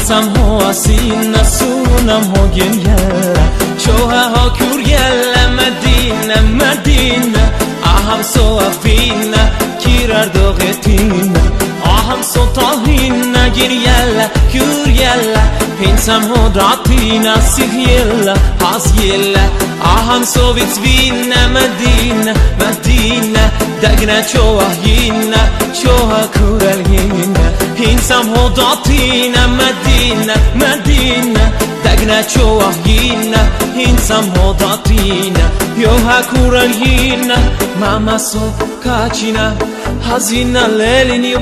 Hinsam ho asina sunam ho genya Shoha ho kuryalla Medina Medina Aham so afina kirar dogetina Aham so tahina giryalla kuryalla Hinsam ho dratina sihyella hasyella Aham so vitvina Medina Medina Dagna choha yina choha kuralgina Hinsam ho dratina Medina Medina Dagna choha yina Hinsam ho dratina Yoha kuralgina Mama so kachina Hazina lelini